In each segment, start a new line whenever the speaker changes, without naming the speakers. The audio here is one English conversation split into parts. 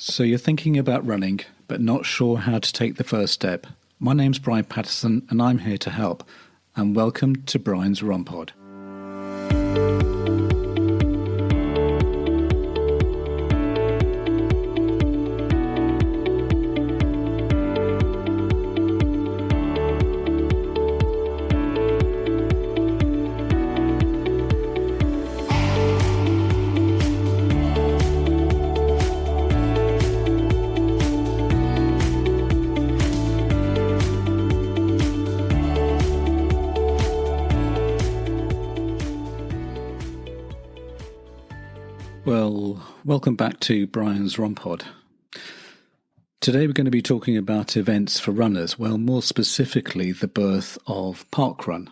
So you're thinking about running, but not sure how to take the first step. My name's Brian Patterson, and I'm here to help. And welcome to Brian's Run Pod. Well, welcome back to Brian's Run Pod. Today we're going to be talking about events for runners, well, more specifically the birth of Parkrun.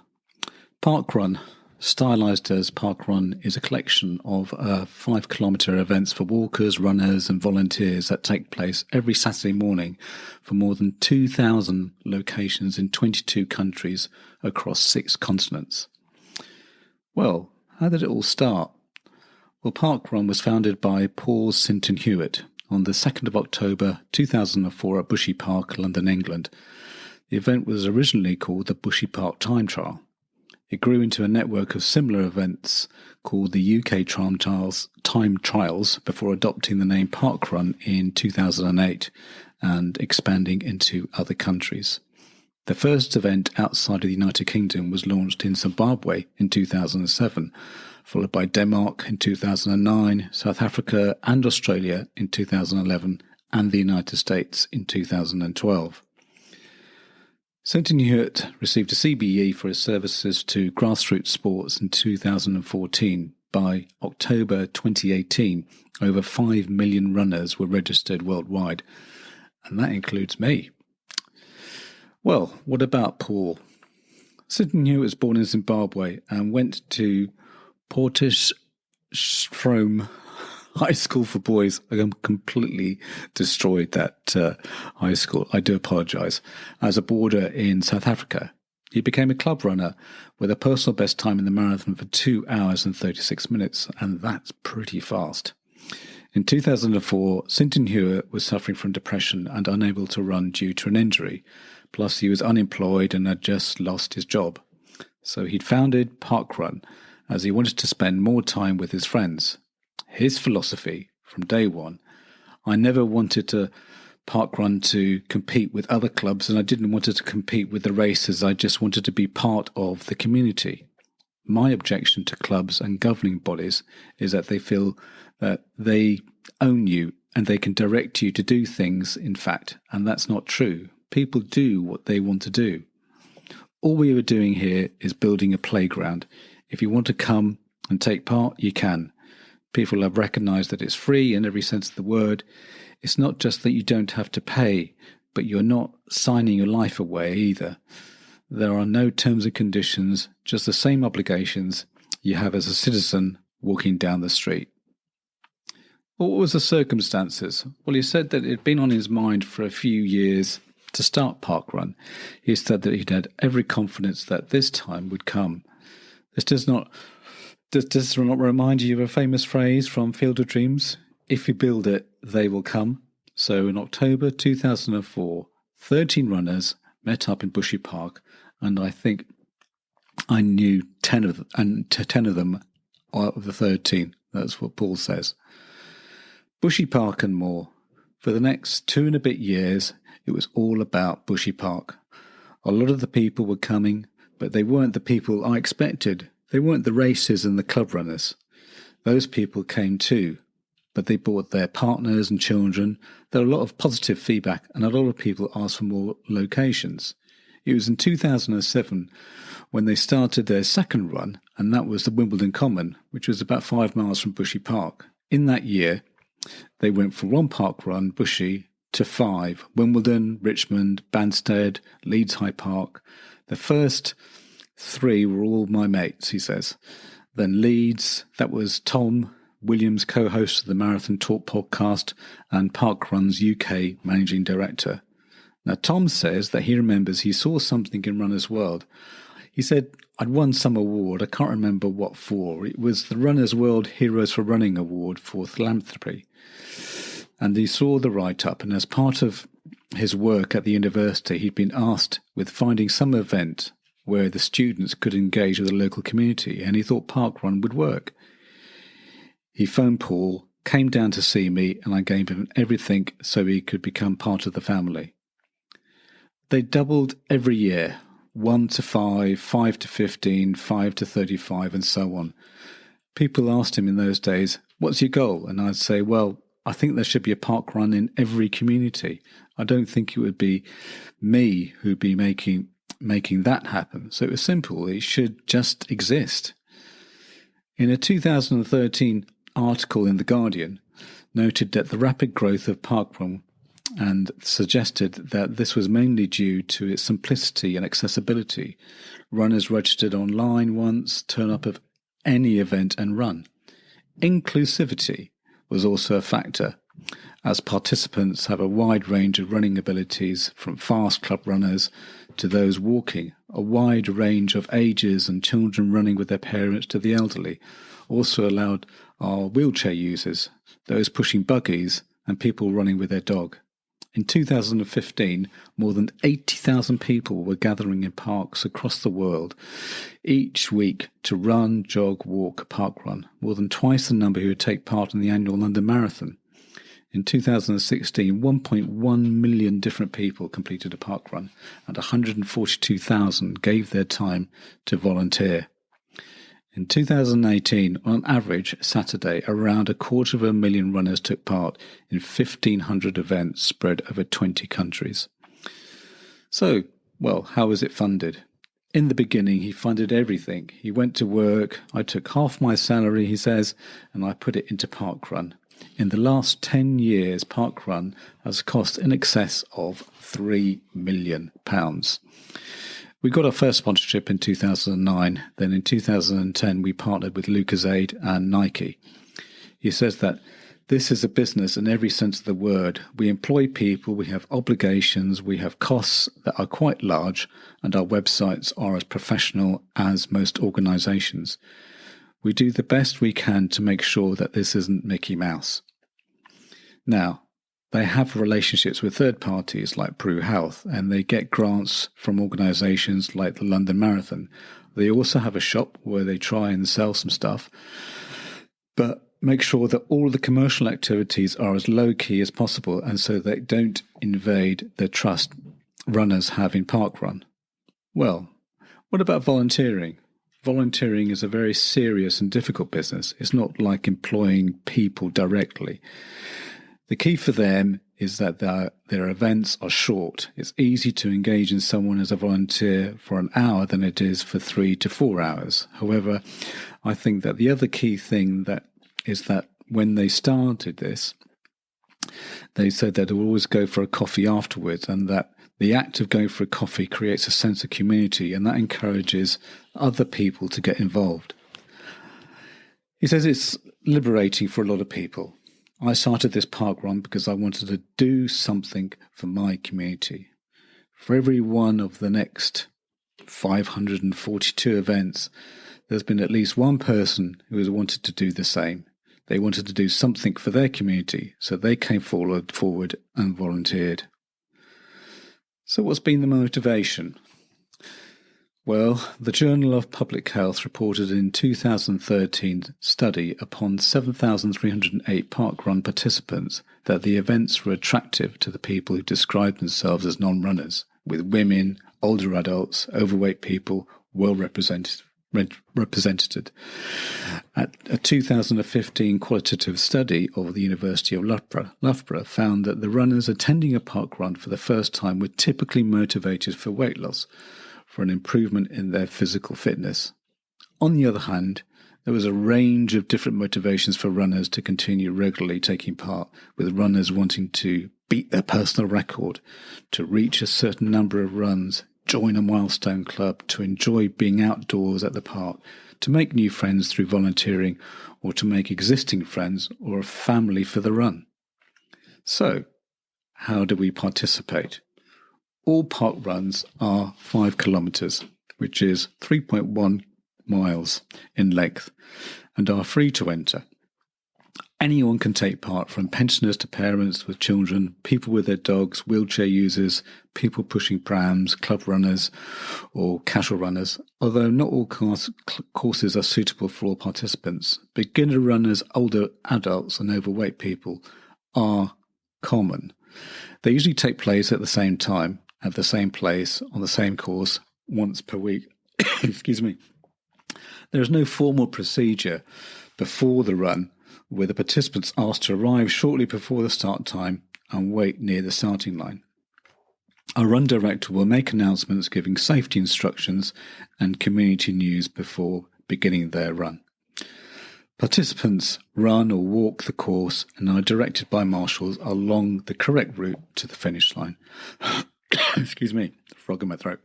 Parkrun, stylised as Parkrun, is a collection of 5-kilometre events for walkers, runners and volunteers that take place every Saturday morning for more than 2,000 locations in 22 countries across 6 continents. Well, how did it all start? Well, Parkrun was founded by Paul Sinton Hewitt on the 2nd of October 2004 at Bushy Park, London, England. The event was originally called the Bushy Park Time Trial. It grew into a network of similar events called the UK Time Trials before adopting the name Parkrun in 2008 and expanding into other countries. The first event outside of the United Kingdom was launched in Zimbabwe in 2007, followed by Denmark in 2009, South Africa and Australia in 2011, and the United States in 2012. Sinton Hewitt received a CBE for his services to grassroots sports in 2014. By October 2018, over 5 million runners were registered worldwide, and that includes me. Well, what about Paul? Sinton Hewitt was born in Zimbabwe and went to Potchefstroom High School for Boys. I completely destroyed that high school. I do apologise. As a boarder in South Africa, he became a club runner with a personal best time in the marathon for 2 hours and 36 minutes, and that's pretty fast. In 2004, Sinton Hewitt was suffering from depression and unable to run due to an injury. Plus, he was unemployed and had just lost his job. So he'd founded Parkrun as he wanted to spend more time with his friends. His philosophy from day one: I never wanted to Parkrun to compete with other clubs, and I didn't want it to compete with the races. I just wanted to be part of the community. My objection to clubs and governing bodies is that they feel that they own you and they can direct you to do things, in fact, and that's not true. People do what they want to do. All we were doing here is building a playground. If you want to come and take part, you can. People have recognised that it's free in every sense of the word. It's not just that you don't have to pay, but you're not signing your life away either. There are no terms and conditions, just the same obligations you have as a citizen walking down the street. What was the circumstances? Well, he said that it had been on his mind for a few years to start Parkrun. He said that he'd had every confidence that this time would come. Does not remind you of a famous phrase from Field of Dreams? If you build it, they will come. So in October 2004, 13 runners met up in Bushy Park, and I think I knew 10 of them out of the 13. That's what Paul says. Bushy Park and more. For the next 2 and a bit years, it was all about Bushy Park. A lot of the people were coming, but they weren't the people I expected. They weren't the races and the club runners. Those people came too, but they brought their partners and children. There were a lot of positive feedback, and a lot of people asked for more locations. It was in 2007 when they started their second run, and that was the Wimbledon Common, which was about 5 miles from Bushy Park. In that year, they went from 1 Parkrun, Bushy, to 5, Wimbledon, Richmond, Banstead, Leeds High Park. The first 3 were all my mates, he says. Then Leeds, that was Tom Williams, co-host of the Marathon Talk podcast and Parkrun's UK managing director. Now, Tom says that he remembers he saw something in Runner's World. He said, I'd won some award, I can't remember what for. It was the Runner's World Heroes for Running Award for philanthropy. And he saw the write-up, and as part of his work at the university, he'd been asked with finding some event where the students could engage with the local community, and he thought Parkrun would work. He phoned Paul, came down to see me, and I gave him everything so he could become part of the family. They doubled every year, 1 to 5, 5 to 15, 5 to 35, and so on. People asked him in those days, "What's your goal?" And I'd say, well, I think there should be a park run in every community. I don't think it would be me who'd be making that happen. So it was simple. It should just exist. In a 2013 article in The Guardian, noted that the rapid growth of Parkrun and suggested that this was mainly due to its simplicity and accessibility. Runners registered online once, turn up at any event and run. Inclusivity was also a factor, as participants have a wide range of running abilities, from fast club runners to those walking, a wide range of ages, and children running with their parents to the elderly. Also allowed are wheelchair users, those pushing buggies, and people running with their dog. In 2015, more than 80,000 people were gathering in parks across the world each week to run, jog, walk, parkrun, more than twice the number who would take part in the annual London Marathon. In 2016, 1.1 million different people completed a parkrun, and 142,000 gave their time to volunteer. In 2018, on average, Saturday, around 250,000 runners took part in 1,500 events spread over 20 countries. So, well, how was it funded? In the beginning, he funded everything. He went to work. I took half my salary, he says, and I put it into Parkrun. In the last 10 years, Parkrun has cost in excess of £3 million. We got our first sponsorship in 2009. Then in 2010, we partnered with Lucozade and Nike. He says that this is a business in every sense of the word. We employ people, we have obligations, we have costs that are quite large, and our websites are as professional as most organisations. We do the best we can to make sure that this isn't Mickey Mouse. Now, they have relationships with third parties like Prue Health, and they get grants from organisations like the London Marathon. They also have a shop where they try and sell some stuff, but make sure that all the commercial activities are as low-key as possible, and so they don't invade the trust runners have in Parkrun. Well, what about volunteering? Volunteering is a very serious and difficult business. It's not like employing people directly. The key for them is that their events are short. It's easy to engage in someone as a volunteer for an hour than it is for 3 to 4 hours. However, I think that the other key thing is that when they started this, they said they'd always go for a coffee afterwards, and that the act of going for a coffee creates a sense of community, and that encourages other people to get involved. He says it's liberating for a lot of people. I started this parkrun because I wanted to do something for my community. For every one of the next 542 events, there's been at least one person who has wanted to do the same. They wanted to do something for their community, so they came forward and volunteered. So what's been the motivation? Well, the Journal of Public Health reported in 2013 study upon 7,308 parkrun participants that the events were attractive to the people who described themselves as non-runners, with women, older adults, overweight people well represented. At a 2015 qualitative study of the University of Loughborough found that the runners attending a parkrun for the first time were typically motivated for weight loss, for an improvement in their physical fitness. On the other hand, there was a range of different motivations for runners to continue regularly taking part, with runners wanting to beat their personal record, to reach a certain number of runs, join a milestone club, to enjoy being outdoors at the park, to make new friends through volunteering, or to make existing friends or a family for the run. So, how do we participate? All park runs are 5 kilometres, which is 3.1 miles in length, and are free to enter. Anyone can take part, from pensioners to parents with children, people with their dogs, wheelchair users, people pushing prams, club runners or casual runners, although not all courses are suitable for all participants. Beginner runners, older adults and overweight people are common. They usually take place at the same time, at the same place, on the same course, once per week. Excuse me. There is no formal procedure before the run, with the participants asked to arrive shortly before the start time and wait near the starting line. Our run director will make announcements giving safety instructions and community news before beginning their run. Participants run or walk the course and are directed by marshals along the correct route to the finish line. Excuse me, frog in my throat.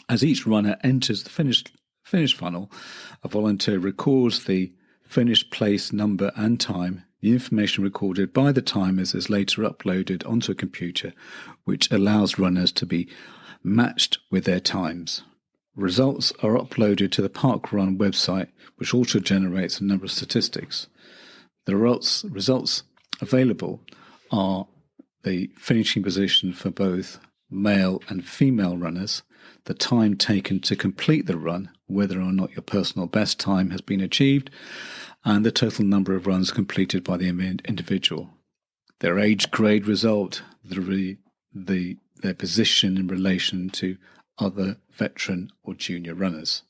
As each runner enters the finish funnel, a volunteer records the finish place, number and time. The information recorded by the timers is later uploaded onto a computer, which allows runners to be matched with their times. Results are uploaded to the Parkrun website, which also generates a number of statistics. The results available are the finishing position for both male and female runners, the time taken to complete the run, whether or not your personal best time has been achieved, and the total number of runs completed by the individual. Their age grade result, their position in relation to other veteran or junior runners.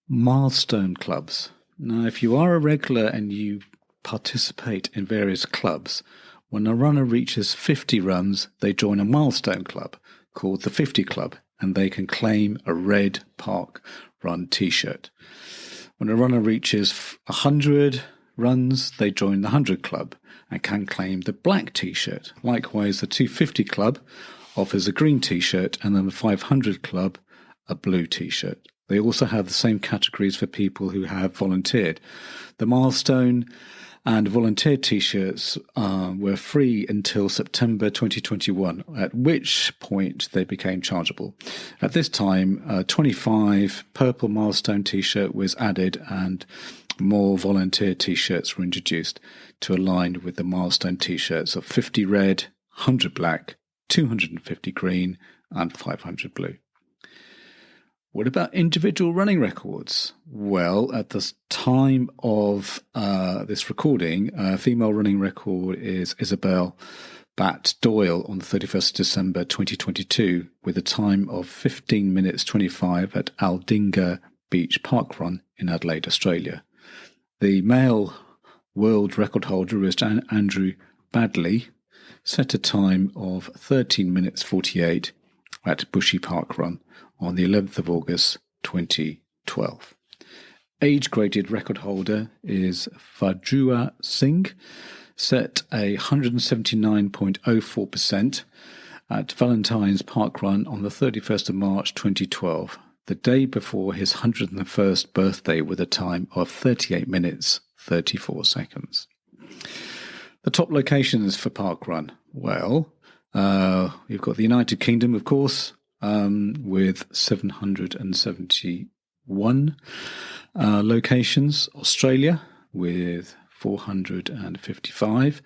Milestone clubs. Now, if you are a regular and you participate in various clubs, when a runner reaches 50 runs, they join a milestone club called the 50 Club, and they can claim a red Park Run t-shirt. When a runner reaches 100 runs, they join the 100 Club and can claim the black t-shirt. Likewise, the 250 Club offers a green t-shirt, and then the 500 Club a blue t-shirt. They also have the same categories for people who have volunteered. The milestone and volunteer t-shirts were free until September 2021, at which point they became chargeable. At this time, 25 purple milestone t-shirt was added and more volunteer t-shirts were introduced to align with the milestone t-shirts of 50 red, 100 black, 250 green and 500 blue. What about individual running records? Well, at the time of this recording, female running record is Isabel Bat Doyle on the 31st of December 2022 with a time of 15 minutes 25 at Aldinga Beach Parkrun in Adelaide, Australia. The male world record holder is Andrew Badley, set a time of 13 minutes 48 at Bushy Parkrun on the 11th of August 2012. Age-graded record holder is Fajua Singh, set a 179.04% at Valentine's Parkrun on the 31st of March 2012, the day before his 101st birthday, with a time of 38 minutes 34 seconds. The top locations for Parkrun. Well, you've got the United Kingdom, of course, with 771 locations. Australia with 455.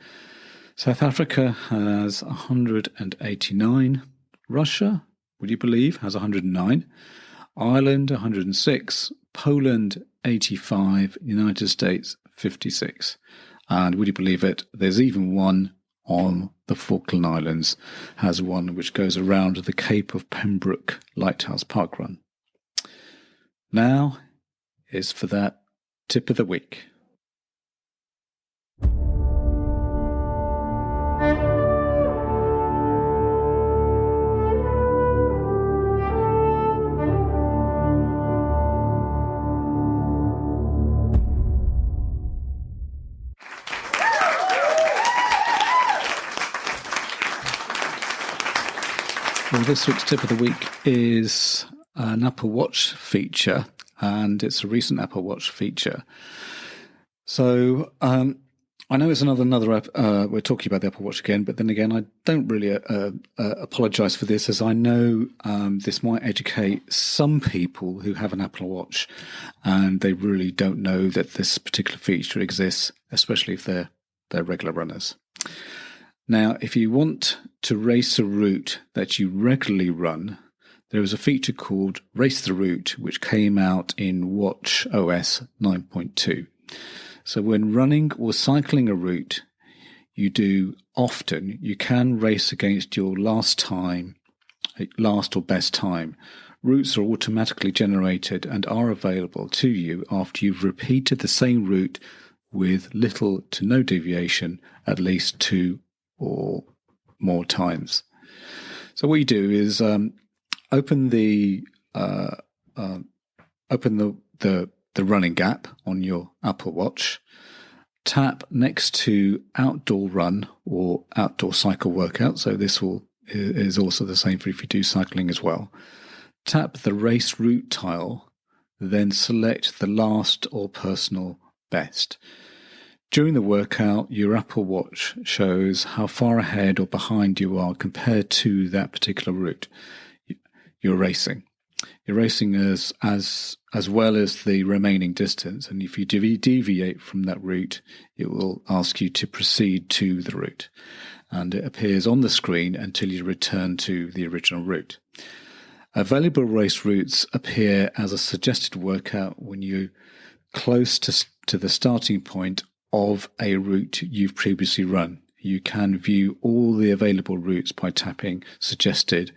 South Africa has 189. Russia, would you believe, has 109. Ireland 106. Poland 85. United States 56. And would you believe it, there's even one on the Falkland Islands, has one which goes around the Cape of Pembroke Lighthouse Parkrun. Now is for that tip of the week. Well, this week's tip of the week is an Apple Watch feature, and it's a recent Apple Watch feature. So I I know it's another we're talking about the Apple Watch again, but then again, I don't really apologise for this, as I know this might educate some people who have an Apple Watch and they really don't know that this particular feature exists, especially if they're regular runners. Now, if you want to race a route that you regularly run, there is a feature called Race the Route, which came out in Watch OS 9.2. So when running or cycling a route you do often, you can race against your last or best time. Routes are automatically generated and are available to you after you've repeated the same route with little to no deviation at least 2 or more times. So what you do is open the running app on your Apple Watch, tap next to outdoor run or outdoor cycle workout. So this is also the same for if you do cycling as well. Tap the race route tile, then select the last or personal best. During the workout, your Apple Watch shows how far ahead or behind you are compared to that particular route you're racing. You're racing as well as the remaining distance, and if you deviate from that route, it will ask you to proceed to the route, and it appears on the screen until you return to the original route. Available race routes appear as a suggested workout when you're close to the starting point of a route you've previously run. You can view all the available routes by tapping Suggested,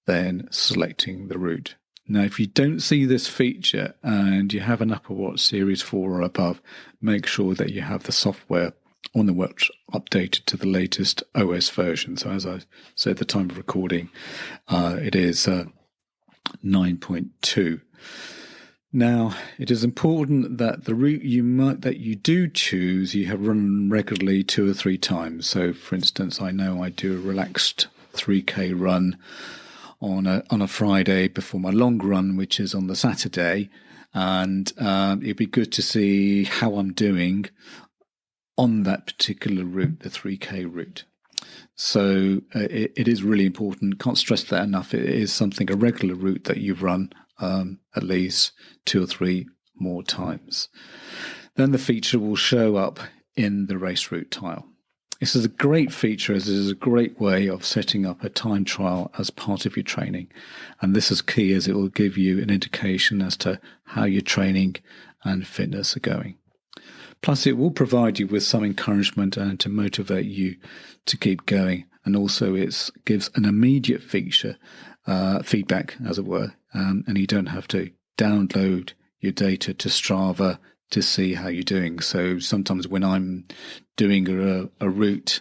then selecting the route. Now, if you don't see this feature and you have an Apple Watch Series 4 or above, make sure that you have the software on the watch updated to the latest OS version. So as I said at the time of recording, it is 9.2. Now, it is important that the route that you do choose, you have run regularly 2 or 3 times. So, for instance, I know I do a relaxed 3K run on a Friday before my long run, which is on the Saturday, and it'd be good to see how I'm doing on that particular route, the 3K route. So it is really important. Can't stress that enough. It is a regular route that you've run at least 2 or 3 more times. Then the feature will show up in the race route tile. This is a great feature, as it is a great way of setting up a time trial as part of your training. And this is key, as it will give you an indication as to how your training and fitness are going. Plus, it will provide you with some encouragement and to motivate you to keep going. And also it gives an immediate feedback, as it were, and you don't have to download your data to Strava to see how you're doing. So sometimes when I'm doing a route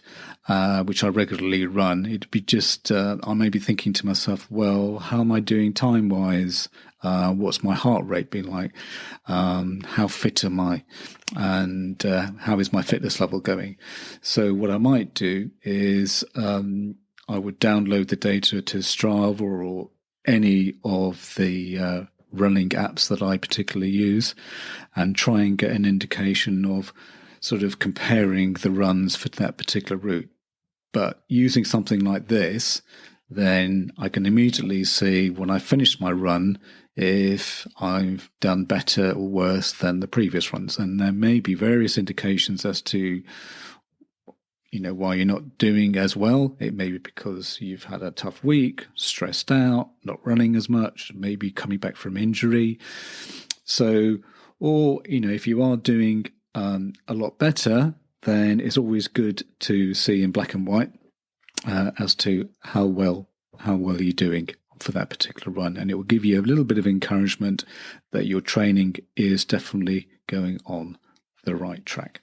which I regularly run, it'd be just I may be thinking to myself, well, how am I doing time-wise? What's my heart rate been like? How fit am I? And how is my fitness level going? So what I might do is I would download the data to Strava or any of the running apps that I particularly use, and try and get an indication of sort of comparing the runs for that particular route. But using something like this, then I can immediately see when I finish my run if I've done better or worse than the previous runs. And there may be various indications as to why you're not doing as well. It may be because you've had a tough week, stressed out, not running as much, maybe coming back from injury. So, or, if you are doing a lot better, then it's always good to see in black and white as to how well you're doing for that particular run. And it will give you a little bit of encouragement that your training is definitely going on the right track.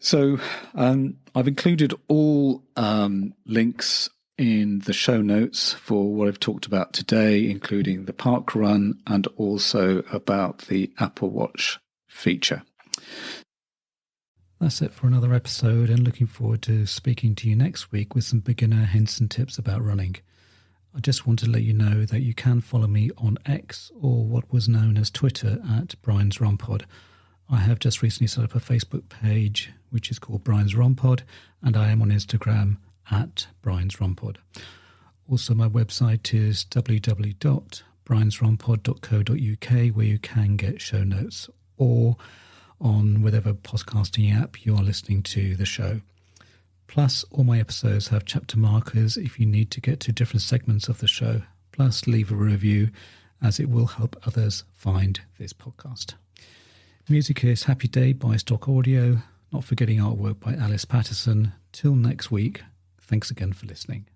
So I've included all links in the show notes for what I've talked about today, including the park run and also about the Apple Watch feature. That's it for another episode, and looking forward to speaking to you next week with some beginner hints and tips about running. I just want to let you know that you can follow me on X, or what was known as Twitter, at Brian's Run Pod. I have just recently set up a Facebook page which is called Brian's Rompod, and I am on Instagram at Brian's Rompod. Also, my website is www.briansrompod.co.uk, where you can get show notes, or on whatever podcasting app you are listening to the show. Plus, all my episodes have chapter markers if you need to get to different segments of the show. Plus, leave a review, as it will help others find this podcast. Music is Happy Day by Stock Audio, not forgetting artwork by Alice Patterson. Till next week, thanks again for listening.